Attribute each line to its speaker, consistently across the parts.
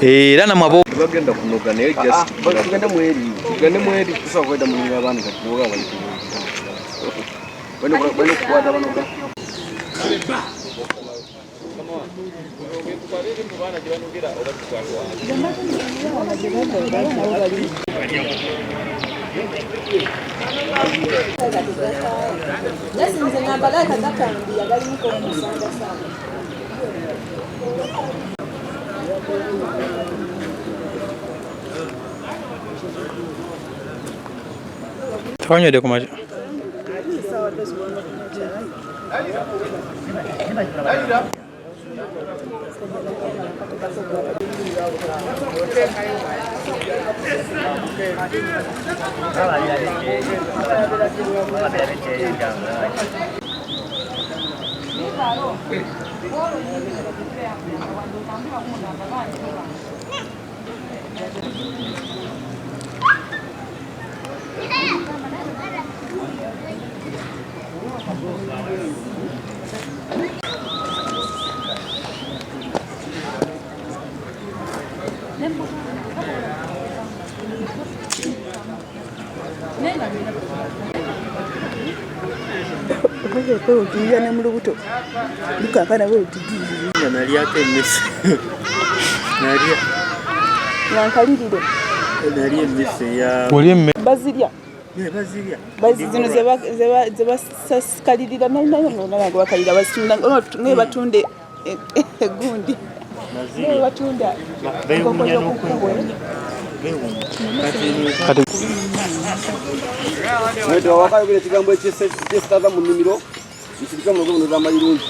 Speaker 1: era namabo
Speaker 2: bagenda kunoga naye just tugende mweri tusobola kwenda mulinga abantu kati noga bali bano kukwata banoga
Speaker 1: Twanywedde ku makya.
Speaker 3: ne mulubuto lukakana bwe tugiye
Speaker 2: naliako emmese nalia
Speaker 3: wankalirire
Speaker 2: nalia emmese ya
Speaker 3: bazirya bazino zebasakalirira nayo bakalira ne batunde egundi ne batunda
Speaker 2: Wedo wakayogera ekigambo ekyesitaza mu nnimiro ekirika mu lugono lw'Amairungi.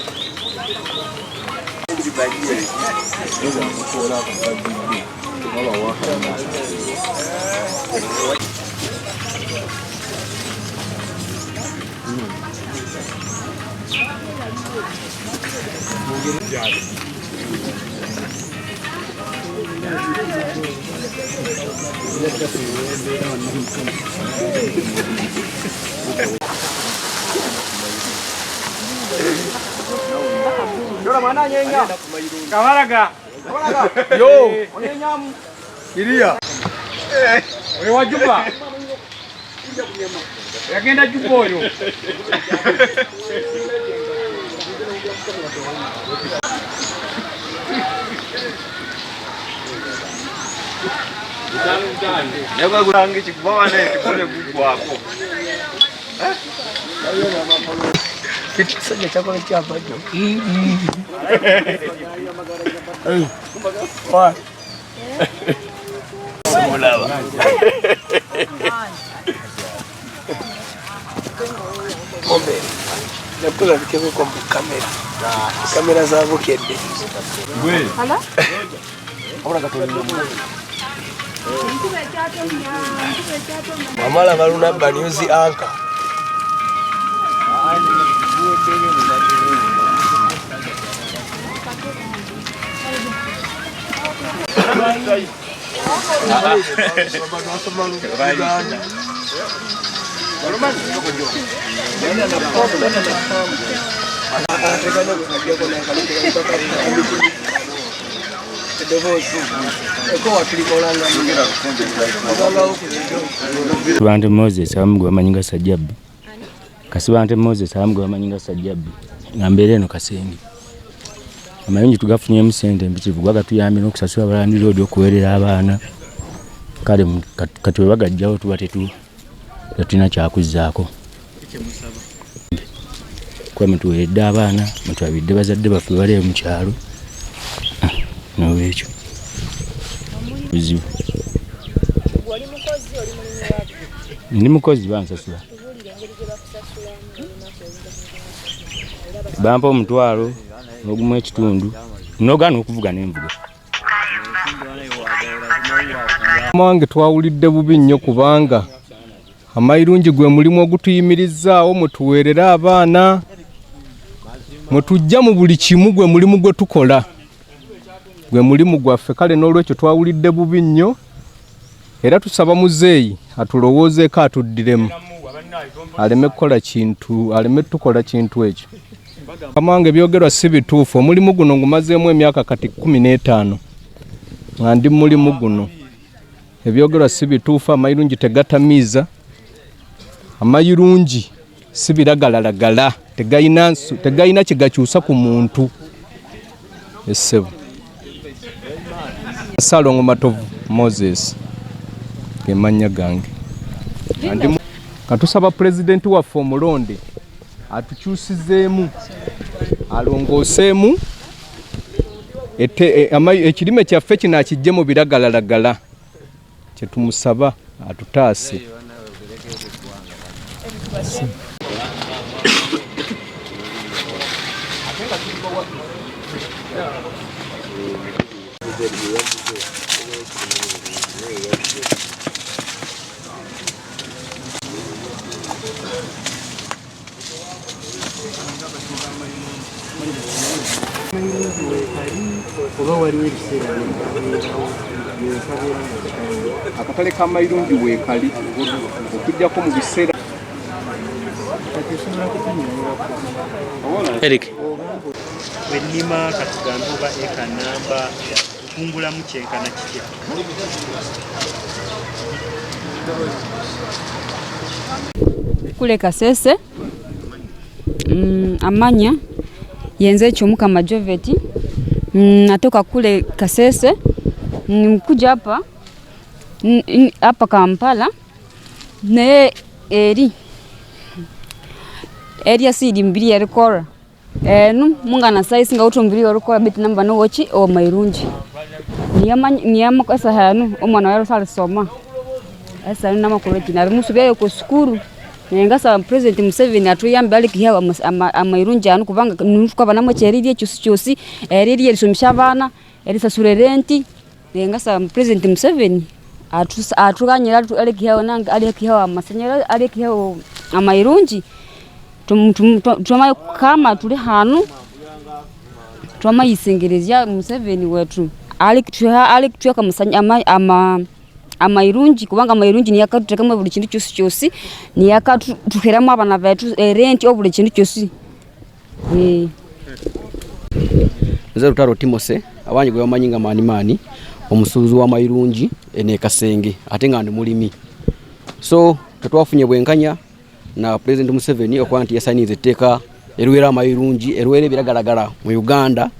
Speaker 4: Yora mana nyenga. Kawaraga. Yo, onyenyamu. Iria. Oyo wajuba. Yagenda jubo oyo.
Speaker 2: Neba kurangi chikubawa ne kipole kukwako.
Speaker 4: Kitu kisanya chakula chapa jo. Wa.
Speaker 2: Simulawa.
Speaker 4: Kombe. Napula vikeko kwa kamera. Kamera za bukedde.
Speaker 2: Gwe.
Speaker 3: hala
Speaker 4: Obula katoli. Mamala baluna news anchor.
Speaker 5: Tulambudde Moses amugwa amanyinga sajjabbi. Kasibante Moses amugwa amanyinga sajjabbi. Ngambere eno Kasenge. Amairungi tugafunyemu ssente mpitirivu gwagatuyambye n'okusasula abalandira odi okuweerera abaana. Kale kati we bagajjawo tuba tetulina kyakuzzaako. Kuba mutuweeredde abaana, mutwabidde bazadde baffe bali mu kyalo. N'olwekyo buzibu. Ndi mukozi bansasula. Bampa omutwalo n'ogumu ekitundu n'ogaana okuvuga n'envuga.
Speaker 6: Mwange twawulidde bubi nnyo kubanga Amairungi gwe mulimu ogutuyimirizzaawo mutuweerera abaana mutujja mu buli kimu gwe mulimu gwe tukola gwe mulimu gwaffe kale n'olwekyo twawulidde bubi nnyo era tusaba muzeeyi atulowoozeeko atuddiremu aleme kukola kintu aleme tukola kintu ekyo. Kamange byogerwa si bituufu omulimu guno ngumazeemu emyaka kati 15 nga ndi mulimu guno ebyogerwa si bituufu Amairungi tegatamiiza Amairungi si biragalalagala tegayina kyegakyusa ku muntu essebo Salongo Matovu Moses gemanya gange katusaba pulezidenti waffe omulonde atukyusizeemu alongooseemu ekirime kyaffe kino akijje mu biragalalagala kyetumusaba atutaase akatale k'Amairungi weekali okujjako mu biseera
Speaker 1: Eric
Speaker 7: wenima katugambe oba eka namba kungulamu kyenkana kitya
Speaker 8: kule Kasese amanya yenze Chomukama Joveti natoka kule Kasese kuja hapa Kampala ne eri area sidi mbili ya rekora munga na size nga utumbiri ya rekora bit namba no wochi o Amairungi niyama kasa hanu omwana wero sali soma asa nama kureti na musubya yo kusukuru ngasa president Museveni atuyambe ali kihawa Amairungi anu kubanga nufuka bana mcheriri cyusi eriri erisomsha abana erisasure renti ngasa president Museveni atuganyira ali kihawa nanga ali kihawa amasanyera ali kihawa Amairungi tuma kama tuli hanu tuma yisengerezya Museveni wetu ali kutuka musanya Amairungi kubanga Amairungi ni yakatutekamo buli kintu cyose ni yakatuheramo abana betu rent obuli kintu cyose
Speaker 2: Nze Rutaro Timose abanyi gwe bamanyinga mani omusuuzi wa Amairungi ene Kasenge ate nga ndi mulimi so tetwafunye bwenkanya na President Museveni okwanti yasanize etteeka eruwera Amairungi eruwere biragalagala mu Uganda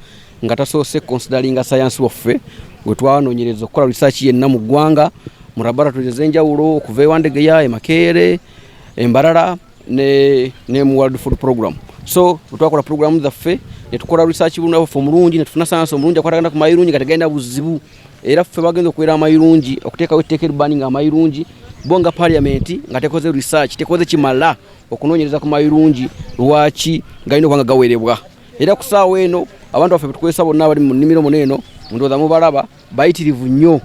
Speaker 2: nga tasoose considering science waffe gwe twanonyereza okukola research yenna mu ggwanga mu laboratories enjawulo okuva ewandege ya Makerere Embarara ne mu World Food Program so twakola program zaffe ne tukola research buno fo mulungi ne tufuna science omulungi akwatagana ku Amairungi katagenda buzibu era ffe bagenze okwera Amairungi okuteeka wetteeka banning Amairungi bonga parliament nga tekoze research tekoze kimala okunonyereza ku Amairungi lwaki galina kwanga gawerebwa era kusaawa eno abantu baffe tukwesa bonna abali mu nnimiro muneno ndoza mu balaba bayitirivu nnyo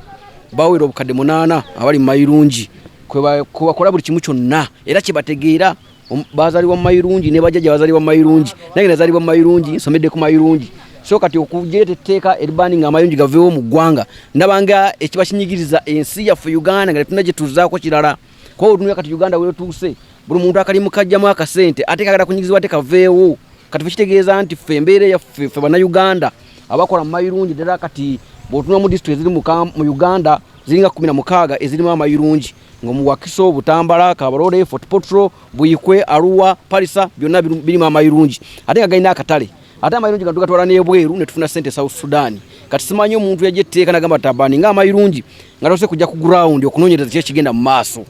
Speaker 2: bawera obukadde 8 abali mu Amairungi kubakola buli kimu kyonna era kibategeera bazaliwa mu Amairungi ne bajjaja bazaliwa mu Amairungi nange nazaliwa mu Amairungi nsomedde ku Amairungi so kati okujete teeka erbanning Amairungi gavewo mu ggwanga nabanga ekibakinyigiriza ensi yaffe Uganda nga tunaje tuzaako kirala kwa odunya kati Uganda wele tuuse buli muntu akali mukajjamu akasente ate kagala kunyigirizwa tekaveewo kati fikitegeeza nti ffe embeere yaffe bana Uganda abakola mu Amairungi ddala kati bw'otunula mu district ziri mu Uganda ziringa 16 ezirimu Amairungi ngomu Wakiso Butambala Kabarole Fort Portal Buyikwe Arua Parisa byonna birimu Amairungi ate kagayina akatale ate Amairungi kantu gatwala n'ebweru ne tufuna sente South Sudan kati simanyi omuntu yajjetteeka nagamba tabani nga Amairungi nga tose kujja ku ground okunonyereza kye kigenda mu maaso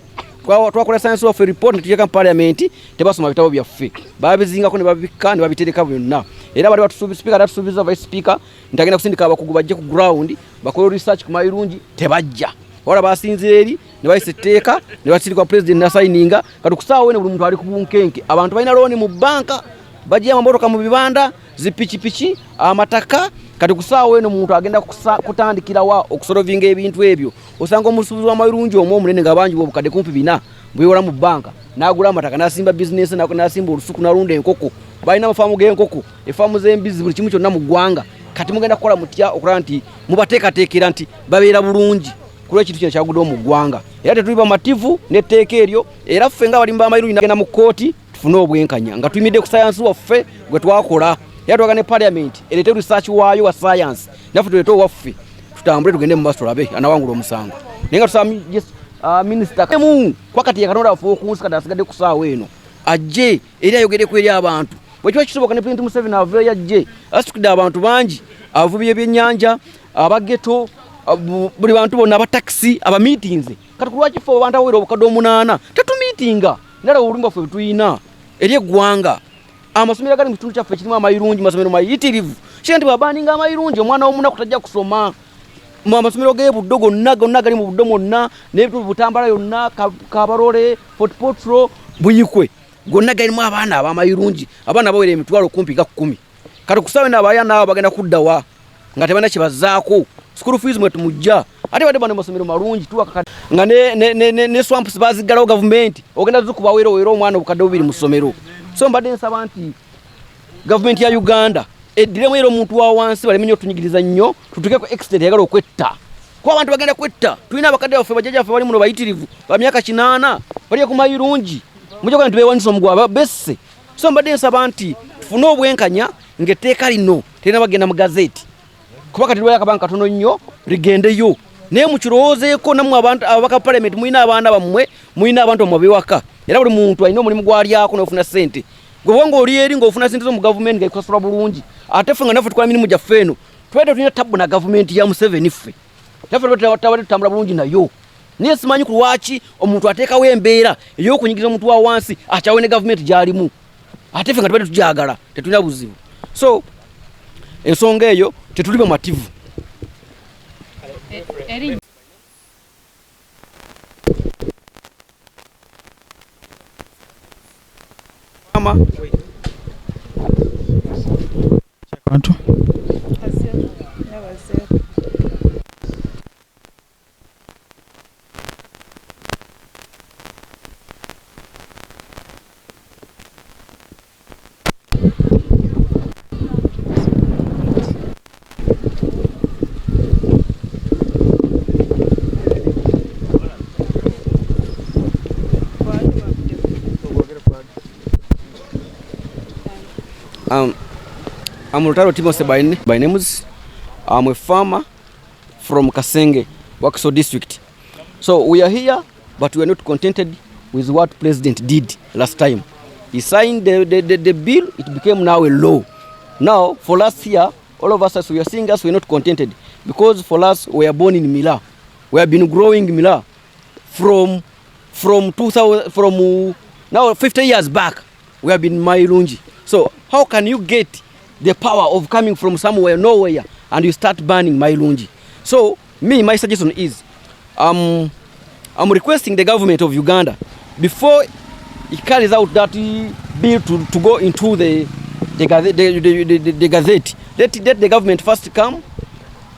Speaker 2: twakola science of report ne tujeka mu parliament tebasoma bitabo byaffe babizingako ne babikka ne babitereka byonna era bali batusuubiza speaker atusuubiza vice speaker ntagenda kusindika abakugu bajje ku ground bakole research ku Amairungi tebajja wala basinze eri ne bayise etteeka ne basirikwa president na signinga kati kusaawa ne buli muntu ali ku bunkenke abantu balina loan mu banka bajja amamotoka mu bibanda zipichipichi amataka kati kusaawa eno muntu agenda kutandikira wa okusolvinga ebintu ebyo osanga omusuubuzi wa Amairungi omwo munene nga bangi bobukadde kumpi bina bweyola mu banka nagula amataka nasimba business nasimba olusuku nalunda enkoko balina amafamu g'enkoko efamu z'embizi buli kimu kyonna mu ggwanga kati mugenda kukola mutya okulaba nti mubateekateekera nti babeera bulungi kule kitu kino kyagudde mu ggwanga era tetuli bamativu n'etteeka eryo era ffe nga balimba Amairungi nagenda mu kooti tufune obwenkanya nga tuyimidde ku science waffe gwe twakola era twaga ne parliament erete research waayo wa science naffe tuleete owaffe tutambule tugende mu baso tulabe anawangula omusango nenga tusaba minister kemu kwakati yakanonda afu okunsi kati asigadde ku ssaawa eno ajje eri ayogereko eri abantu bwekiba kisoboka ne President Museveni aveeyo ajje asitukidde abantu bangi avubi ebyennyanja abageto buli bantu bonna abataxi abameetings kati kulwaki ffe abantu awera obukadde 8 tetumiitinga ndala olumba ffe betuyina eri eggwanga amasomero agali mu kitundu kyaffe kirimu Amairungi masomero mayitirivu kiri nti bwabaninga Amairungi omwana w'omunaku tajja kusoma mu amasomero g'ebuddo gonna gali mu buddo mwonna n'ebitubu Butambala yonna Kabarole Fort Potro Buyikwe gonna galimu abaana ab'Amairungi abaana bawera emitwalo kumpi ga 10 kati kusawe n'abaana abo bagenda kuddawa nga tebalina kye bazzaako school fees mwe tumujja ate badde bano masomero malungi tuwaka nga ne swamps baziggalawo gavumenti ogenda zikubaweera omwana obukadde 2 mu ssomero so mbadde nsaba nti gavumenti ya Uganda eddiremu era omuntu wa wansi baleme otunyigiriza nnyo tutukeko extent yagala okwetta kuba abantu bagenda kwetta tulina abakadde baffe bajjajjaffe bali muno bayitirivu ba myaka 8 bali ku Mairungi mujja kwenda tubeewanyisa omugwa besse so mbadde nsaba nti tufune obwenkanya ng'etteeka lino terina bagenda mu gazeti kuba kati lwaya akabanga katono nnyo ligendeyo naye mukirowoozeeko nammwe abantu ababaka parliament mulina abaana bammwe mulina abantu bammwe abewaka era buli muntu alina omulimu gw'alyako n'ofuna ssente gwe nga oli eri ng'ofuna ssente zo mu gavumenti ngaekusasula bulungi ate ffe nga naffe tukola mirimu gyaffe eno twede tulina tabu na gavumenti ya Museveni ffe naffe tabadde tutambula bulungi nayo naye simanyi ku lwaki omuntu ateekawo embeera ey'okunyigiriza omuntu wa wansi akyawe ne gavumenti gy'alimu ate ffe nga tubadde tugyagala tetulina buzibu so ensonga eyo tetuli bamativu I'm Rutaro Timose by names. I'm a farmer from Kasenge, Wakiso district. So we are here, but we are not contented with what President did last time. He signed the bill, it became now a law. Now, for us here, all of us as we are seeing us, we are not contented. Because for us, we are born in Mmira. We have been growing Mmira from 2000, from now 50 years back. We have been Amairungi. So how can you get the power of coming from somewhere, nowhere, and you start banning Amairungi? So my suggestion is, I'm requesting the government of Uganda, before it carries out that bill to go into the gazette, let the government first come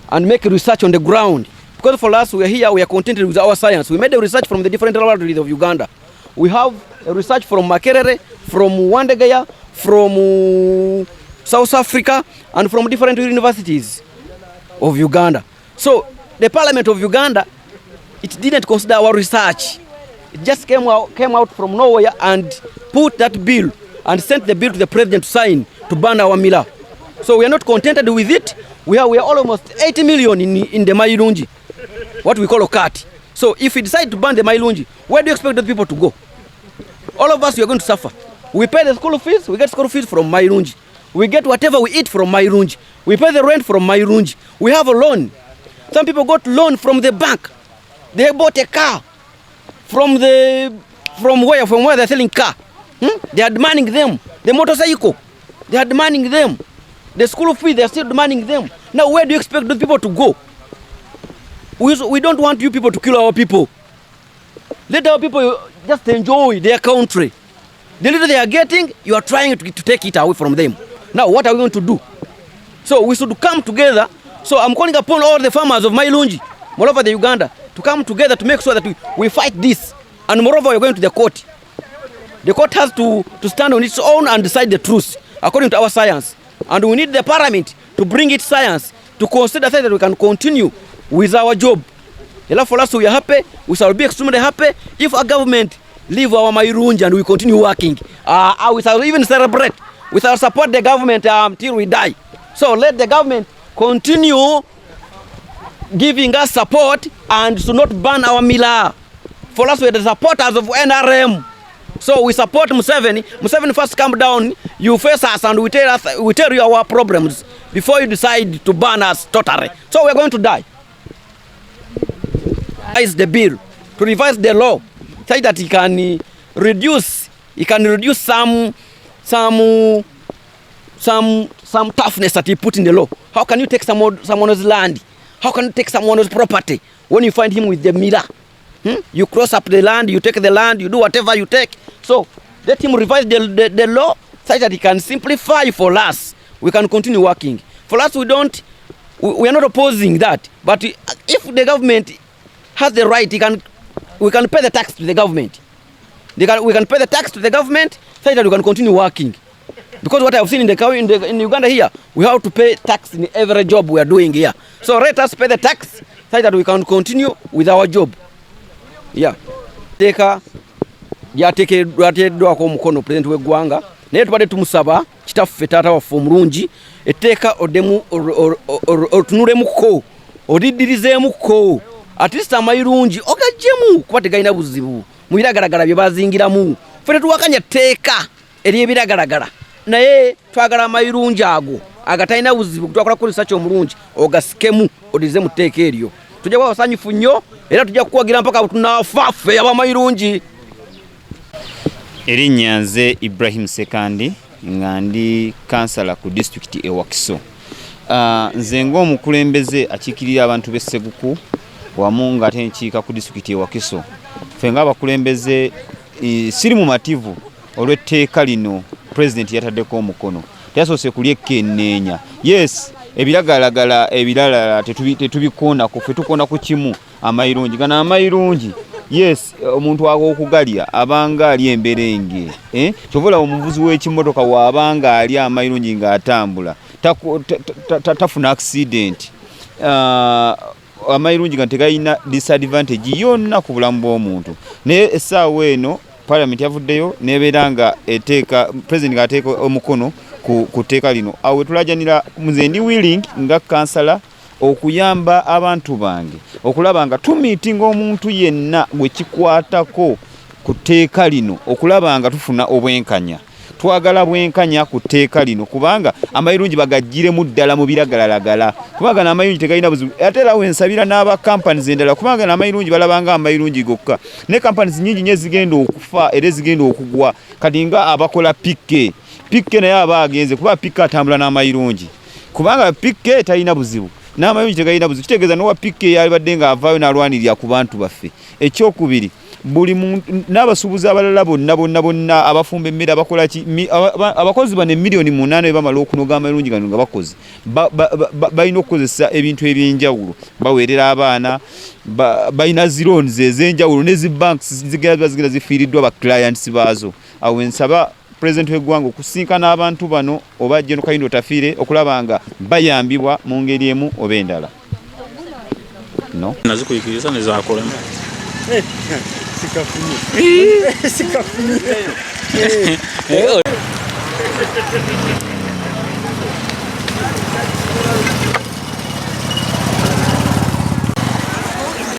Speaker 2: and make research on the ground. Because for us, we are here, we are contented with our science. We made a research from the different laboratories of Uganda. We have a research from Makerere, from Wandegaya, from South Africa, and from different universities of Uganda. So the Parliament of Uganda, it didn't consider our research. It just came out from nowhere and put that bill and sent the bill to the president to sign to ban our Mmira. So we are not contented with it. We are almost 80 million in the Amairungi, what we call a KHAT. So if we decide to ban the Amairungi, where do you expect the people to go? All of us, we are going to suffer. We pay the school fees, we get school fees from Amairungi. We get whatever we eat from Amairungi. We pay the rent from Amairungi. We have a loan. Some people got loan from the bank. They bought a car from where they're selling car. They are demanding them. The motorcycle, they are demanding them. The school fees, they are still demanding them. Now where do you expect those people to go? We don't want you people to kill our people. Let our people just enjoy their country. The little they are getting, you are trying to take it away from them. Now what are we going to do? So we should come together. So I'm calling upon all the farmers of Amairungi, all over the Uganda, to come together to make sure that we fight this. And moreover, we're going to the court. The court has to stand on its own and decide the truth according to our science. And we need the parliament to bring its science to consider that we can continue with our job. For us, we are happy. We shall be extremely happy if our government leave our Amairungi and we continue working. We shall even celebrate. We shall support the government until we die. So let the government continue giving us support and to not ban our Mmira. For us, we are the supporters of NRM. So we support Museveni. Museveni first come down, you face us and we tell you our problems before you decide to ban us totally. So we are going to die. Is the bill to revise the law so that he can reduce some toughness that he put in the law. How can you take someone's land? How can you take someone's property when you find him with the Mmira? You cross up the land, you take the land, you do whatever you take. So let him revise the law so that he can simplify for us. We can continue working. For us, we are not opposing that. But if the government has the right, we can pay the tax to the government. We can pay the tax to the government so that we can continue working. Because what I have seen in Uganda here, we have to pay tax in every job we are doing here. So let us pay the tax so that we can continue with our job. Yeah. Lyateekeddwako omukono President w'eggwanga naye tubadde tumusaba kitaffe taata waffe omulungi etteeka otunulemuko oliddirizeemuko at least Amairungi ogaggyemu kuba tegalina buzibu mu biragalagala bye bazingiramu. Ffe tetuwakanya tteeka ery'ebiragalagala naye twagala Amairungi ago agatalina buzibu twakola kukozesa ky'omulungi ogasikemu odirize mu tteeka eryo. Tujja kuba basanyufu nnyo era tujja kuwagira mpaka tunaafa ffe ab'Amairungi.
Speaker 9: Erinnya nze Ibrahim Sekandi nga ndi kansala ku district e Wakiso. Nze ng'omukulembeze akiikirira abantu b'e Seguku wamu ng'ate nkiika ku district e Wakiso. Ffe ng'abakulembeze siri mumativu olw'etteeka lino President yataddeko omukono. Teyasoose kulyekenneenya. Yes, ebiragalagala ebirala tetubikoona ku ffe tukoona ku kimu Amairungi. Gano Amairungi yes omuntu okugalya abanga ali emberenge kyobola omuvuzi w'ekimotoka waabanga ali Amairungi ng'atambula tafuna accident. Amairungi nga tegalina disadvantage yonna ku bulamu bw'omuntu naye essaawa eno Parliament yavuddeyo nebeera nga eteeka President ng'ateeka omukono ku tteeka lino. Awe tulajanira nze ndi willing nga kansala okuyamba abantu bange okulaba nga tumiitinga omuntu yenna gwe kikwatako ku tteeka lino okulaba nga tufuna obwenkanya. Twagala bwenkanya ku tteeka lino kubanga Amairungi bagajjiremu ddala mu biragalalagala kubanga n'Amairungi tegalina buzibu. Ate era wensabira n'aba companies endala kubanga n'Amairungi balabanga Amairungi gokka ne companies nyingi nye zigenda okufa era zigenda okugwa kati nga abakola pikke naye aba agenze kuba pikke atambula n'Amairungi kubanga pikke talina buzibu n'Amairungi tegalina buzibu. Kitegeeza n'owa pikke yalibadde nga avaayo n'alwanirira ku bantu baffe. Ekyokubiri buli n'abasuubuzi abalala bonna abafumba emmere abakola abakozi bano 8 million bamala okunoga Amairungi gano nga bakozi balina okukozesa ebintu ebyenjawulo baweerera abaana balina loans ez'enjawulo ne zi banks zigenda zifiiriddwa ba clients baazo. Awo nsaba President w'eggwanga okusinkana abantu bano oba General Kayindo Tafiire okulaba nga bayambibwa mu ngeri emu oba endala. No
Speaker 1: nazikuyikiriza nezakola
Speaker 7: Sikafunye.